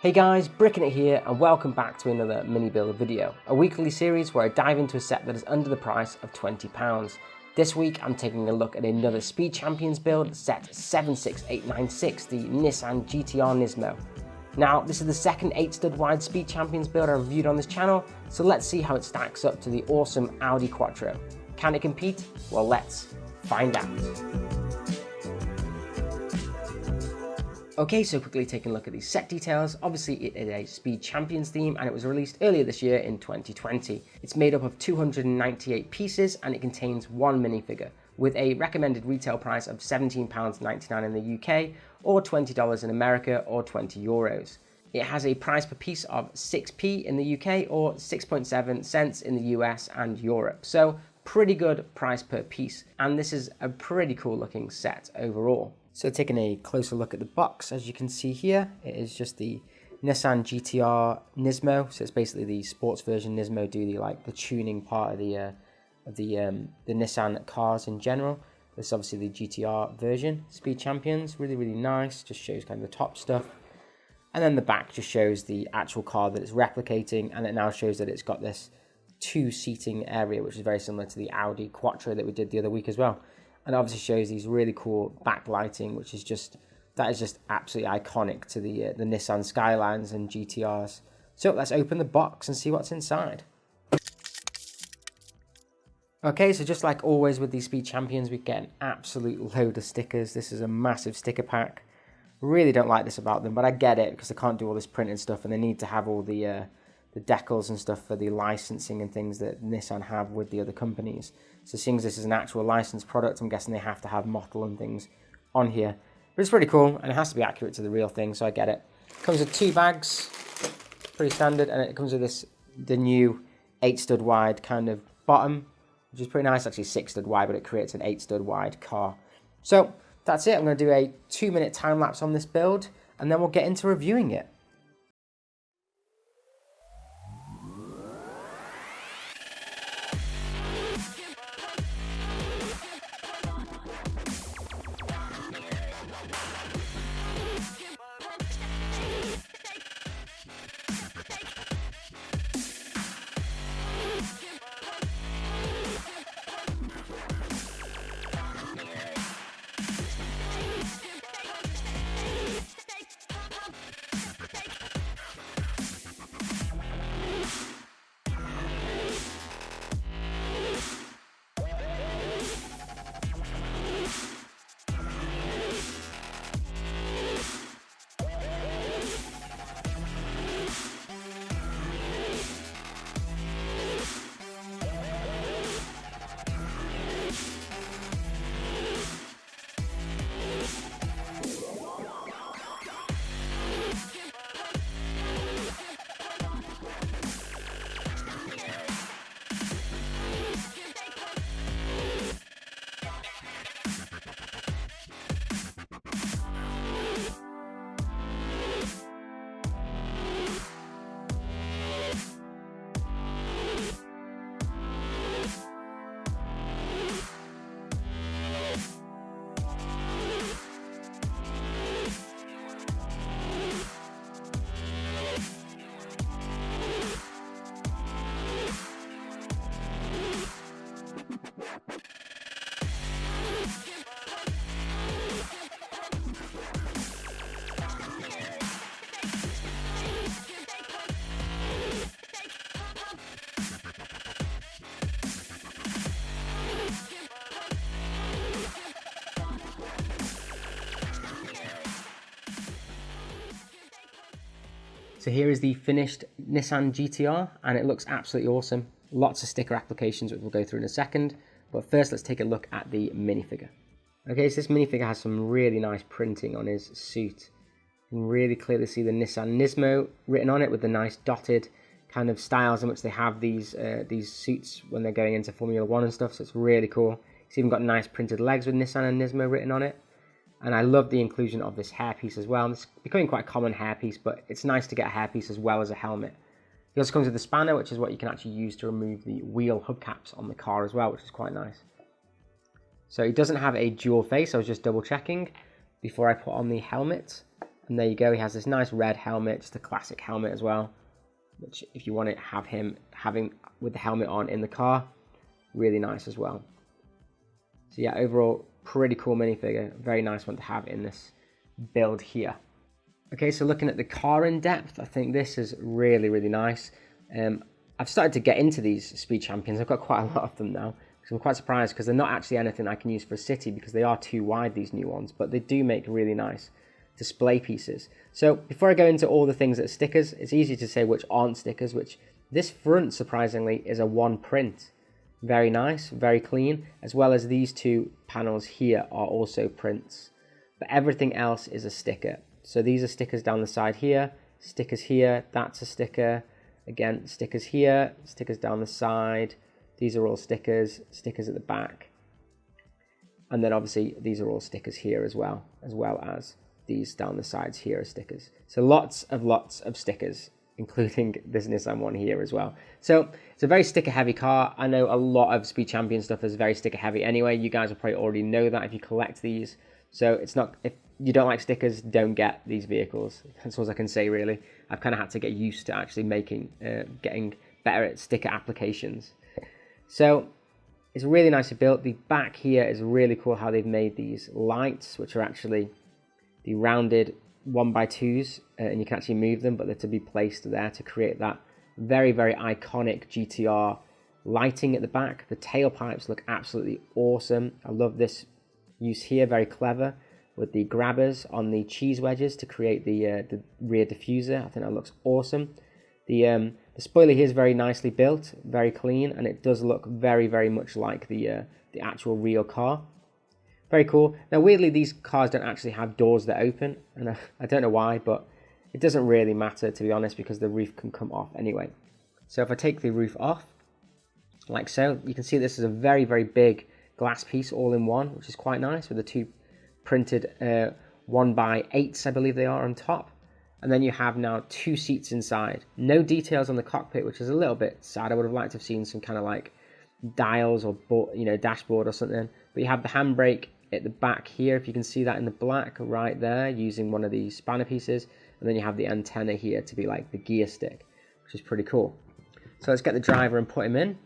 Hey guys, Bricking It here and welcome back to another mini build video, a weekly series where I dive into a set that is under the price of £20. This week I'm taking a look at another Speed Champions build, set 76896, the Nissan GTR NISMO. Now this is the second 8-stud wide Speed Champions build I reviewed on this channel, so let's see how it stacks up to the awesome Audi Quattro. Can it compete? Well, let's find out. Okay, so quickly taking a look at these set details. Obviously it is a Speed Champions theme and it was released earlier this year in 2020. It's made up of 298 pieces and it contains one minifigure with a recommended retail price of £17.99 in the UK or $20 in America or €20. It has a price per piece of 6p in the UK or 6.7 cents in the US and Europe. So pretty good price per piece, and this is a pretty cool looking set overall. So taking a closer look at the box, as you can see here, it is just the Nissan GTR NISMO. So it's basically the sports version. NISMO do the tuning part of the Nissan cars in general. This is obviously the GTR version. Speed Champions, really nice. Just shows kind of the top stuff, and then the back just shows the actual car that it's replicating, and it now shows that it's got this two-seating area, which is very similar to the Audi Quattro that we did the other week as well. And obviously shows these really cool backlighting, which is just absolutely iconic to the Nissan Skylines and GTRs. So let's open the box and see what's inside. Okay, so just like always with these Speed Champions, we get an absolute load of stickers. This is a massive sticker pack. Really don't like this about them, but I get it because they can't do all this printing stuff and they need to have all the decals and stuff for the licensing and things that Nissan have with the other companies. So seeing as this is an actual licensed product, I'm guessing they have to have model and things on here. But it's pretty cool, and it has to be accurate to the real thing, so I get it. It comes with 2 bags, pretty standard, and it comes with the new 8-stud wide kind of bottom, which is pretty nice. Actually 6-stud wide, but it creates an 8-stud wide car. So that's it. I'm going to do a 2-minute time lapse on this build, and then we'll get into reviewing it. So here is the finished Nissan GTR, and it looks absolutely awesome. Lots of sticker applications, which we'll go through in a second. But first, let's take a look at the minifigure. Okay, so this minifigure has some really nice printing on his suit. You can really clearly see the Nissan NISMO written on it with the nice dotted kind of styles in which they have these suits when they're going into Formula 1 and stuff. So it's really cool. It's even got nice printed legs with Nissan and NISMO written on it. And I love the inclusion of this hairpiece as well. And it's becoming quite a common hairpiece, but it's nice to get a hairpiece as well as a helmet. It also comes with a spanner, which is what you can actually use to remove the wheel hubcaps on the car as well, which is quite nice. So it doesn't have a dual face. I was just double checking before I put on the helmet. And And there you go, he has this nice red helmet, just a classic helmet as well, which if you want to have him having with the helmet on in the car, really nice as well. So yeah, overall, pretty cool minifigure, very nice one to have in this build here. Okay, so looking at the car in depth, I think this is really, really nice. I've started to get into these Speed Champions. I've got quite a lot of them now. So I'm quite surprised because they're not actually anything I can use for a city because they are too wide, these new ones, but they do make really nice display pieces. So before I go into all the things that are stickers, it's easy to say which aren't stickers, which this front, surprisingly, is a one print. Very nice, very clean, as well as these two panels here are also prints. But everything else is a sticker. So these are stickers down the side here, stickers here, that's a sticker. Again, stickers here, stickers down the side. These are all stickers, stickers at the back. And then obviously these are all stickers here as well as these down the sides here are stickers. So lots of stickers, including this Nissan one here as well. So it's a very sticker heavy car. I know a lot of Speed Champion stuff is very sticker heavy anyway. You guys will probably already know that if you collect these. So it's not, if you don't like stickers, don't get these vehicles. That's all I can say really. I've kind of had to get used to actually getting better at sticker applications. So it's really nicely built. The back here is really cool how they've made these lights, which are actually the rounded 1x2s, and you can actually move them, but they're to be placed there to create that very, very iconic GTR lighting at the back. The tailpipes look absolutely awesome. I love this use here, very clever, with the grabbers on the cheese wedges to create the rear diffuser. I think that looks awesome. The spoiler here is very nicely built, very clean, and it does look very, very much like the actual real car. Very cool. Now, weirdly, these cars don't actually have doors that open, and I don't know why, but it doesn't really matter, to be honest, because the roof can come off anyway. So if I take the roof off, like so, you can see this is a very, very big glass piece all in one, which is quite nice, with the two printed 1x8s, I believe they are, on top. And then you have now two seats inside. No details on the cockpit, which is a little bit sad. I would have liked to have seen some kind of like dials or dashboard or something. But you have the handbrake at the back here, if you can see that in the black right there, using one of these spanner pieces. And then you have the antenna here to be like the gear stick, which is pretty cool. So let's get the driver and put him in.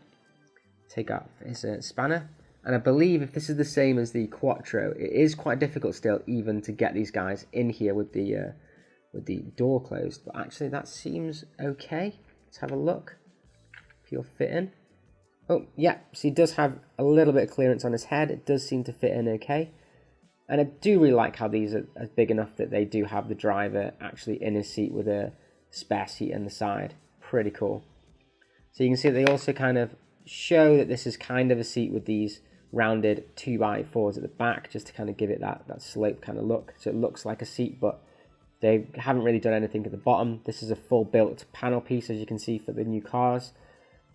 Take out his spanner. And I believe if this is the same as the Quattro, it is quite difficult still even to get these guys in here with the door closed. But actually that seems okay. Let's have a look. If you'll fit in. Oh, yeah, so he does have a little bit of clearance on his head. It does seem to fit in okay. And I do really like how these are big enough that they do have the driver actually in his seat with a spare seat in the side. Pretty cool. So you can see that they also kind of show that this is kind of a seat with these rounded 2x4s at the back, just to kind of give it that slope kind of look. So it looks like a seat, but they haven't really done anything at the bottom. This is a full built panel piece, as you can see, for the new cars,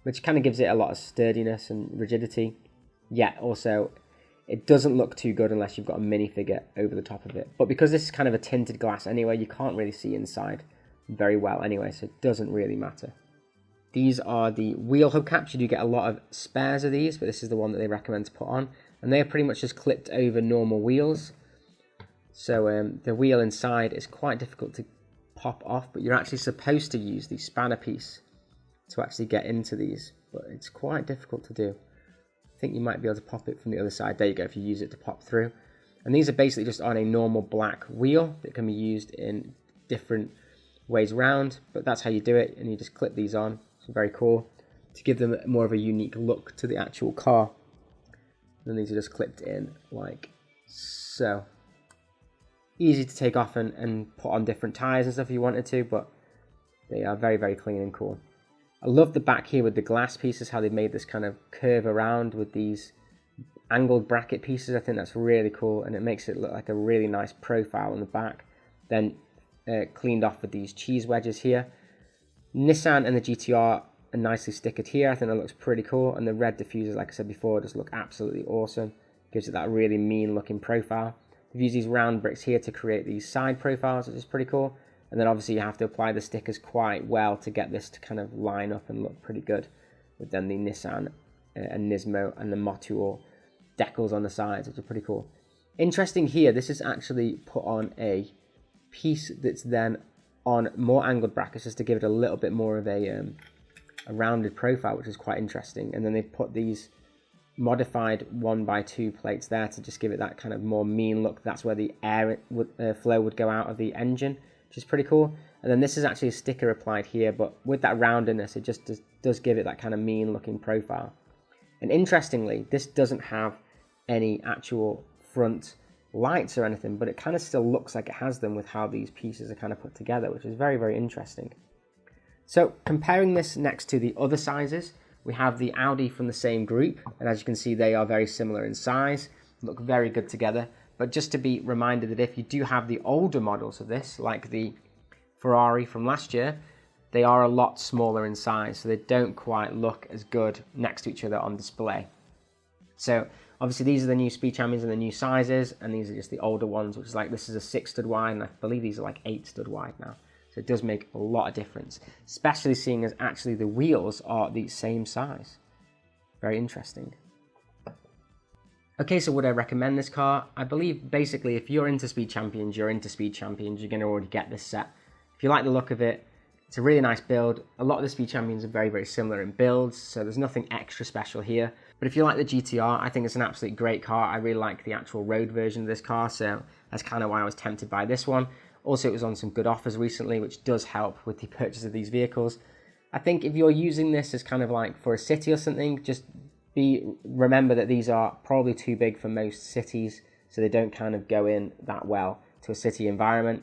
which kind of gives it a lot of sturdiness and rigidity. Yet also, it doesn't look too good unless you've got a minifigure over the top of it. But because this is kind of a tinted glass anyway, you can't really see inside very well anyway, so it doesn't really matter. These are the wheel hubcaps. You do get a lot of spares of these, but this is the one that they recommend to put on. And they are pretty much just clipped over normal wheels. So the wheel inside is quite difficult to pop off, but you're actually supposed to use the spanner piece to actually get into these, but it's quite difficult to do. I think you might be able to pop it from the other side. There you go, if you use it to pop through. And these are basically just on a normal black wheel that can be used in different ways round, but that's how you do it, and you just clip these on. It's very cool to give them more of a unique look to the actual car. And these are just clipped in like so. Easy to take off and put on different tires and stuff if you wanted to, but they are very, very clean and cool. I love the back here with the glass pieces, how they've made this kind of curve around with these angled bracket pieces. I think that's really cool, and it makes it look like a really nice profile on the back. Then cleaned off with these cheese wedges here. Nissan and the GTR are nicely stickered here. I think that looks pretty cool, and the red diffusers, like I said before, just look absolutely awesome. Gives it that really mean looking profile. We've used these round bricks here to create these side profiles, which is pretty cool. And then obviously you have to apply the stickers quite well to get this to kind of line up and look pretty good. With then the Nissan and NISMO and the Motul decals on the sides, which are pretty cool. Interesting here, this is actually put on a piece that's then on more angled brackets just to give it a little bit more of a rounded profile, which is quite interesting. And then they put these modified 1x2 plates there to just give it that kind of more mean look. That's where the air flow would go out of the engine, which is pretty cool. And then this is actually a sticker applied here, but with that roundedness, it just does give it that kind of mean looking profile. And interestingly, this doesn't have any actual front lights or anything, but it kind of still looks like it has them with how these pieces are kind of put together, which is very, very interesting. So comparing this next to the other sizes, we have the Audi from the same group, and as you can see, they are very similar in size, look very good together. But just to be reminded that if you do have the older models of this, like the Ferrari from last year, they are a lot smaller in size, so they don't quite look as good next to each other on display. So obviously these are the new Speed Champions and the new sizes, and these are just the older ones, which is like, this is a 6 stud wide, and I believe these are like 8 stud wide now. So it does make a lot of difference, especially seeing as actually the wheels are the same size. Very interesting. Okay, so would I recommend this car? I believe basically if you're into Speed Champions, you're into Speed Champions, you're going to already get this set. If you like the look of it, it's a really nice build. A lot of the Speed Champions are very, very similar in builds, so there's nothing extra special here. But if you like the GTR, I think it's an absolutely great car. I really like the actual road version of this car, so that's kind of why I was tempted by this one. Also, it was on some good offers recently, which does help with the purchase of these vehicles. I think if you're using this as kind of like for a city or something, just remember that these are probably too big for most cities, so they don't kind of go in that well to a city environment.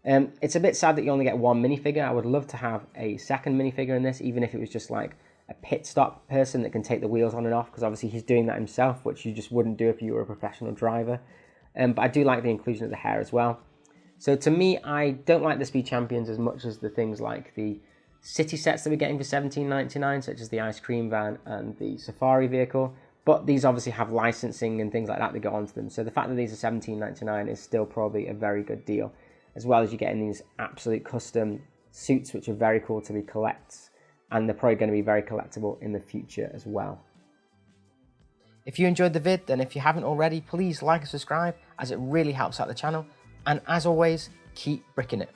It's a bit sad that you only get one minifigure. I would love to have a second minifigure in this, even if it was just like a pit stop person that can take the wheels on and off, because obviously he's doing that himself, which you just wouldn't do if you were a professional driver. But I do like the inclusion of the hair as well. So to me, I don't like the Speed Champions as much as the things like the city sets that we're getting for $17.99, such as the ice cream van and the safari vehicle. But these obviously have licensing and things like that go onto them. So the fact that these are $17.99 is still probably a very good deal, as well as you getting these absolute custom suits, which are very cool to be collects, and they're probably going to be very collectible in the future as well. If you enjoyed the vid, then if you haven't already, please like and subscribe, as it really helps out the channel. And as always, keep bricking it.